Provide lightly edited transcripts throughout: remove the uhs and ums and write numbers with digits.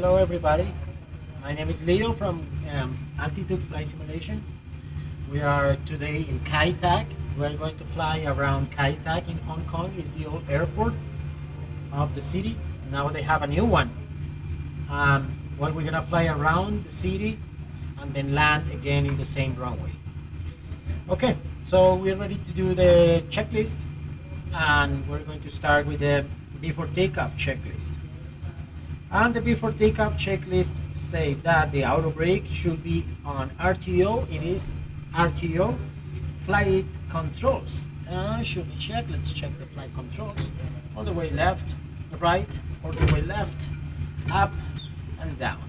Hello everybody, my name is Leo from Altitude Flight Simulation. We are today in Kai Tak. We're going to fly around Kai Tak in Hong Kong. It's the old airport of the city. Now they have a new one. Well, we're gonna fly around the city and then land again in the same runway. Okay, so we're ready to do the checklist, and we're going to start with the before takeoff checklist. And the before takeoff checklist says that the auto brake should be on RTO. It is RTO. Flight controls should be checked. Let's check the flight controls. All the way left, right, all the way left, up and down.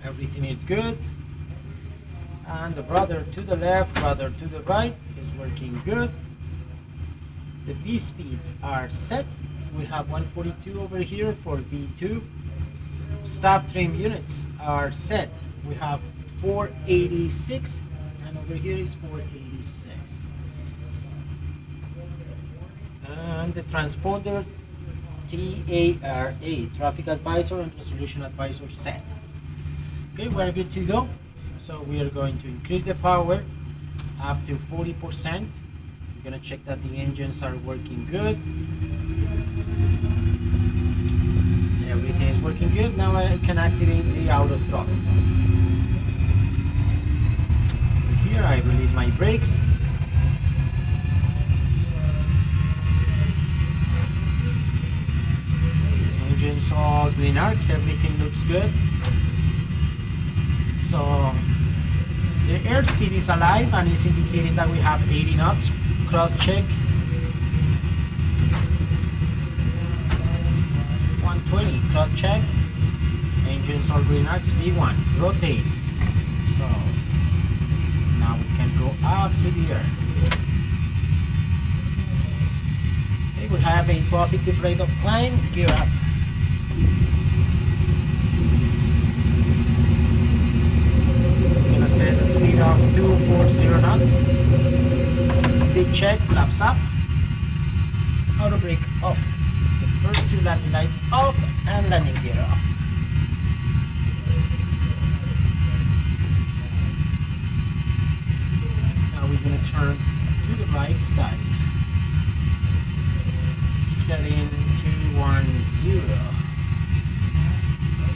Everything is good. And the rudder to the left, rudder to the right is working good. The V speeds are set. We have 142 over here for V2. Stop trim units are set. We have 486 and over here is 486. And the transponder TARA, traffic advisor and resolution advisor set. Okay, we're good to go. So we are going to increase the power up to 40%. We're gonna check that the engines are working good. Everything is working good. Now I can activate the auto throttle. Here I release my brakes. Engines all green arcs, everything looks good. So the airspeed is alive and is indicating that we have 80 knots. Cross check. 120, cross check. Engines all green arcs, V1, rotate. So now we can go up to the air. Okay, we have a positive rate of climb, gear up. We're gonna set the speed of 240 knots. Speed check, flaps up. Auto brake off. First two landing lights off and landing gear off. Now we're going to turn to the right side. Heading 210.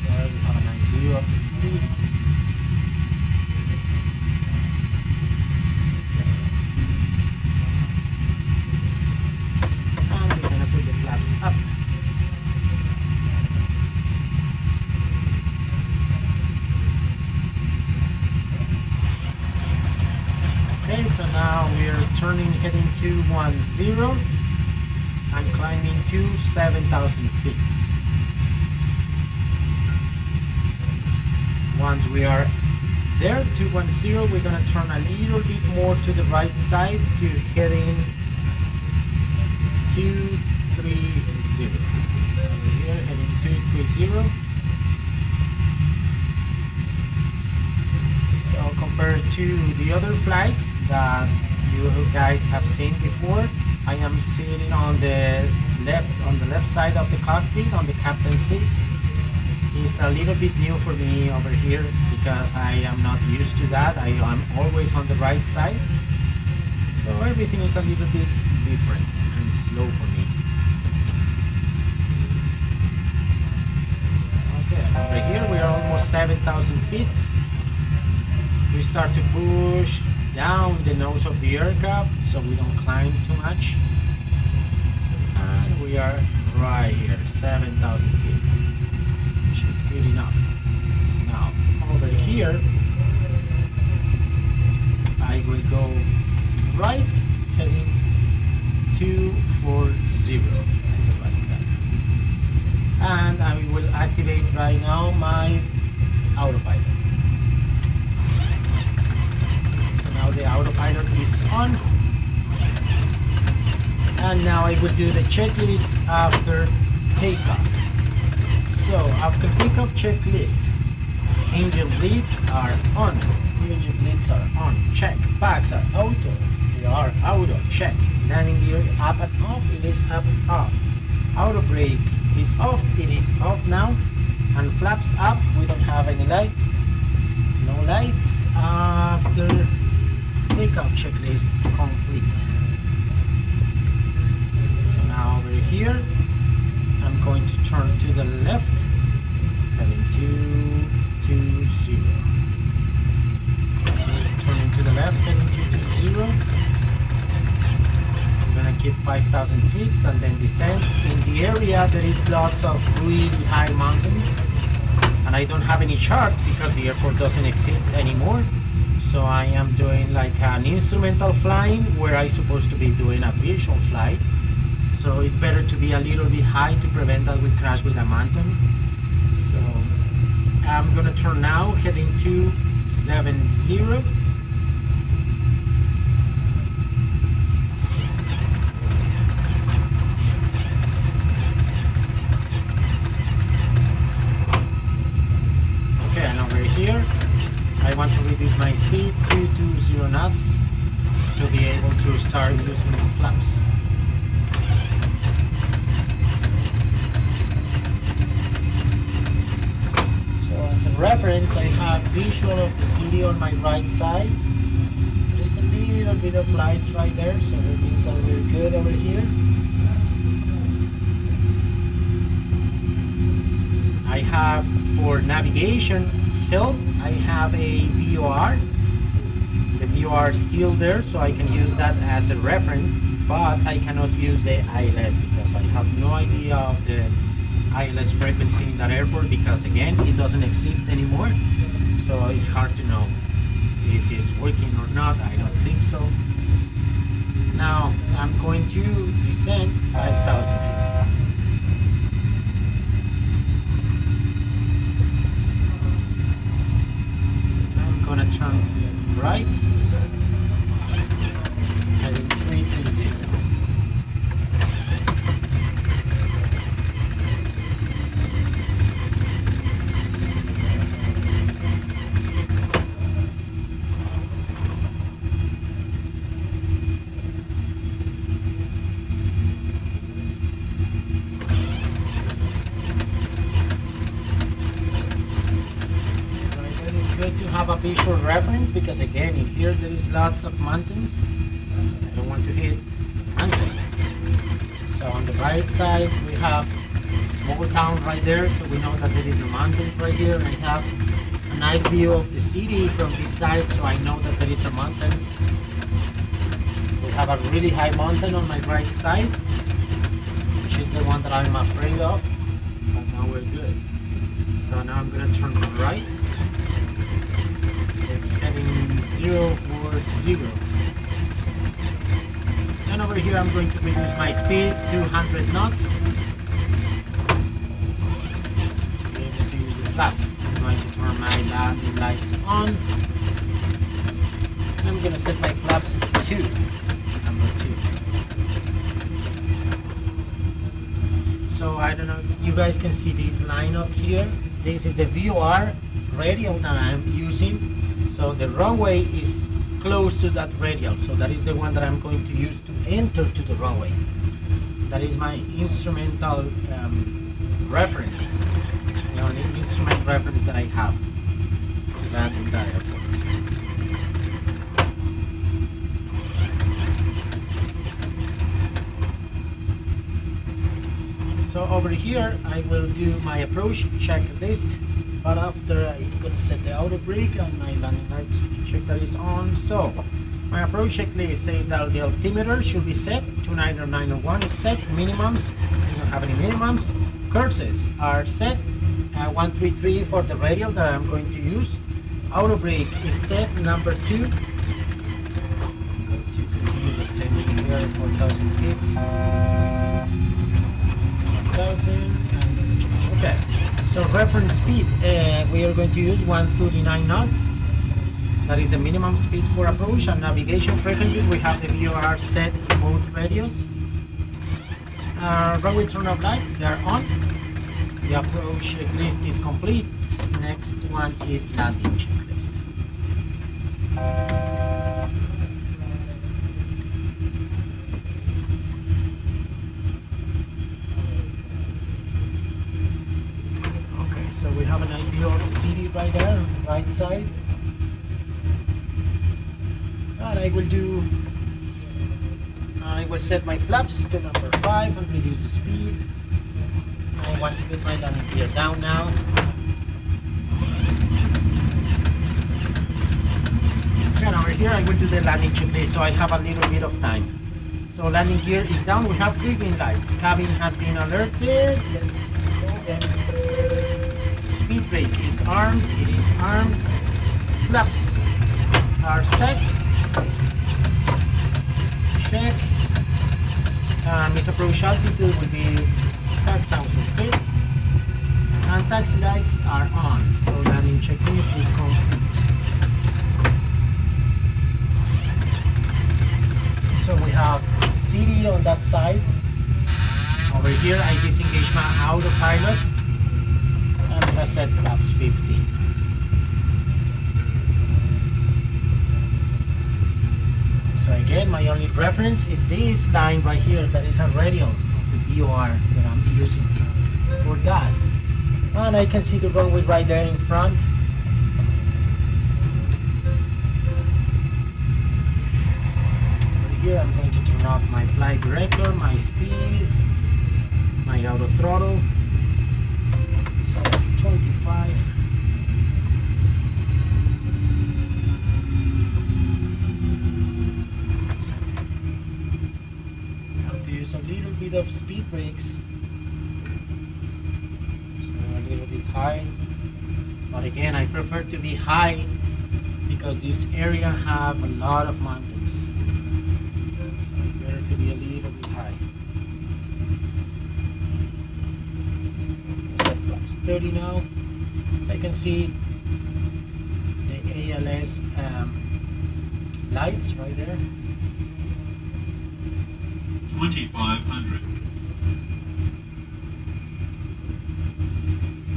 There we have a nice view of the city. And we're going to put the flaps up. Okay, so now we're turning, heading to 10 and climbing to 7,000 feet. Once we are there, 210, we're going to turn a little bit more to the right side to heading 230. Over here, heading 230. So compared to the other flights that you guys have seen before, I am sitting on the left side of the cockpit on the captain's seat. It's a little bit new for me over here because I am not used to that. I am always on the right side, so everything is a little bit different and slow for me. Okay, over here we are almost 7,000 feet. We start to push down the nose of the aircraft so we don't climb too much. And we are right here, 7,000 feet, which is good enough. Now, over here, I will go right, heading 240 to the right side. And I will activate right now my autopilot. Now the autopilot is on, and now I will do the checklist after takeoff. So after takeoff checklist, engine bleeds are on, engine bleeds are on, check. Bags are auto, they are auto, check. Landing gear up and off, it is up and off. Auto brake is off, it is off now. and flaps up. We don't have any lights. No lights. After takeoff checklist complete. So now over here, I'm going to turn to the left, heading 220. Turning to the left, heading 220. I'm gonna keep 5,000 feet and then descend. In the area there is lots of really high mountains, and I don't have any chart because the airport doesn't exist anymore. So I am doing like an instrumental flying where I'm supposed to be doing a visual flight. So it's better to be a little bit high to prevent that we crash with a mountain. So I'm gonna turn now, heading 270. Okay, and over here I want to reduce my speed to 20 knots to be able to start using the flaps. So as a reference, I have visual of the city on my right side. There's a little bit of lights right there, so that means that we're good over here. I have, for navigation help, I have a VOR. The VOR is still there, so I can use that as a reference, but I cannot use the ILS because I have no idea of the ILS frequency in that airport because, again, it doesn't exist anymore. So it's hard to know if it's working or not. I don't think so. Now I'm going to descend 5,000 feet. Gonna turn right, heading 330. To have a visual reference because, again, in here there is lots of mountains. I don't want to hit the mountain. So on the right side we have a small town right there, so we know that there is no mountains right here, and I have a nice view of the city from this side, so I know that there is the mountains. We have a really high mountain on my right side, which is the one that I'm afraid of, but now we're good. So now I'm gonna turn right. Heading 040. And over here I'm going to reduce my speed to 100 knots to be able to use the flaps. I'm going to turn my landing lights on. I'm going to set my flaps to number 2. So I don't know if you guys can see this line up here. This is the VOR radial that I'm using. So the runway is close to that radial, so that is the one that I'm going to use to enter to the runway. That is my instrumental reference, the only instrument reference that I have to land in that airport. So over here I will do my approach checklist. But after I'm going to set the auto brake and my landing lights check that is on. So my approach checklist says that the altimeter should be set. 29 or 901 is set. Minimums, we don't have any minimums. Curses are set. 133 for the radial that I'm going to use. Auto brake is set. Number 2. I'm going to continue descending here 4,000 feet. 1,000 and change. Okay. So reference speed, we are going to use 139 knots. That is the minimum speed for approach. And navigation frequencies, we have the VOR set in both radios. Runway turn-off lights, they are on. The approach checklist is complete. Next one is landing checklist. So we have a nice view of the city right there on the right side. And I will set my flaps to number 5 and reduce the speed. I want to put my landing gear down now. And over here I will do the landing checklist so I have a little bit of time. So landing gear is down. We have 3 green lights. Cabin has been alerted. Let's go again. Speed brake is armed. It is armed. Flaps are set. Check. Its approach altitude will be 5,000 feet. And taxi lights are on. So landing checklist is complete. So we have city on that side. Over here I disengage my autopilot. I'm gonna set flaps 50. So again, my only reference is this line right here. That is a radio of the BOR that I'm using for that. And I can see the runway right there in front. Over here I'm going to turn off my flight director, my speed, my auto throttle. Set 25. A little bit of speed brakes, so a little bit high, but again I prefer to be high because this area have a lot of mountains, so it's better to be a little bit high. Set flaps 30 now. I can see the ALS lights right there. 2,500.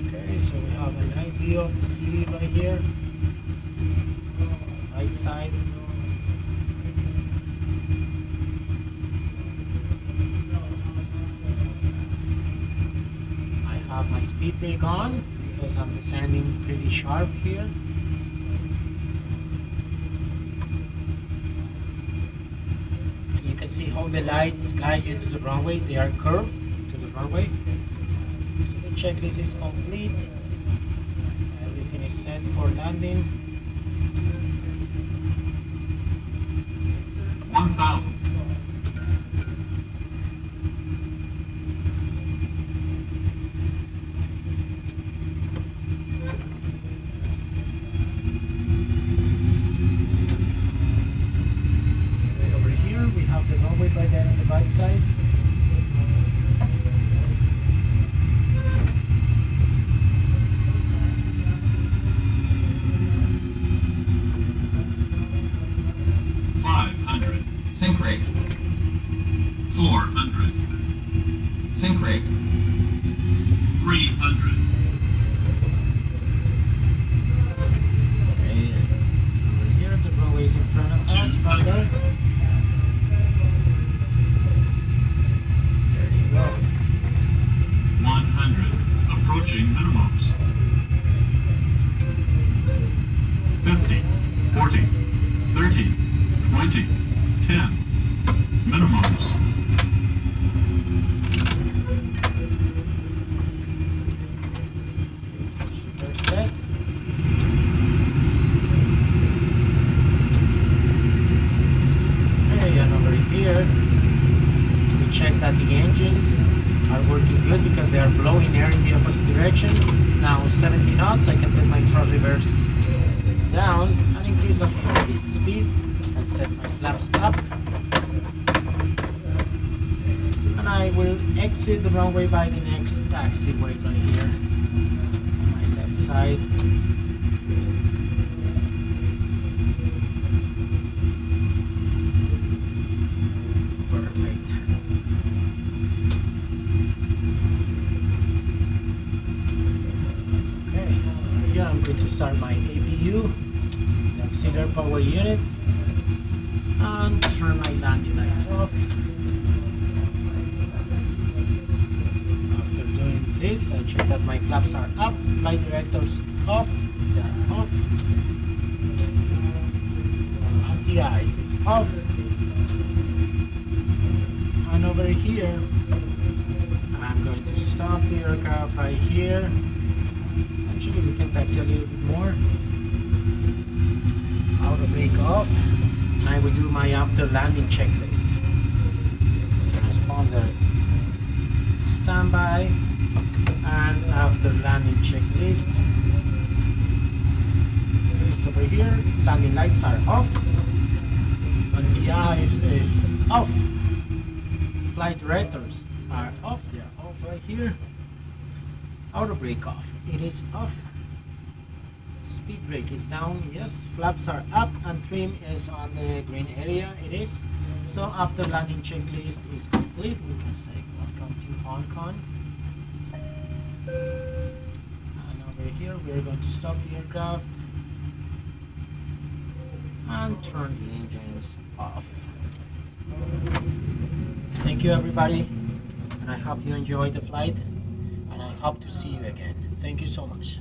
Okay, so we have a nice view of the city right here. Right side. I have my speed brake on because I'm descending pretty sharp here. See how the lights guide you to the runway. They are curved to the runway. So the checklist is complete. Everything is set for landing. 1,000. The runway right there on the right side. Sync rate. 400. Sync rate. 300. Okay, over here the runway is in front of us, right there. 100. Approaching minimums. 50. 40. 30. 20. 10. Minimums. Super set. Okay, and over here we check that the engines are working good because they are blowing air in the opposite direction. Now 70 knots, I can put my thrust reverse down and increase a little bit the speed and set my flaps up. And I will exit the runway by the next taxiway right here on my left side. Perfect. Here I'm going to start my APU, the auxiliary power unit, and turn my landing lights off. After doing is. I check that my flaps are up, flight directors off, they're off. Anti-ice is off. And over here, I'm going to stop the aircraft right here. Actually, we can taxi a little bit more. Auto brake off. And I will do my after landing checklist. Transponder standby, and after landing checklist. It's over here. Landing lights are off. Anti-ice is off. Flight directors are off. They're off right here. Auto brake off. It is off. Speed brake is down. Yes. Flaps are up and trim is on the green area. It is. So after landing checklist is complete, we can say welcome to Hong Kong. And over here we're going to stop the aircraft and turn the engines off. Thank you everybody, and I hope you enjoyed the flight, and I hope to see you again. Thank you so much.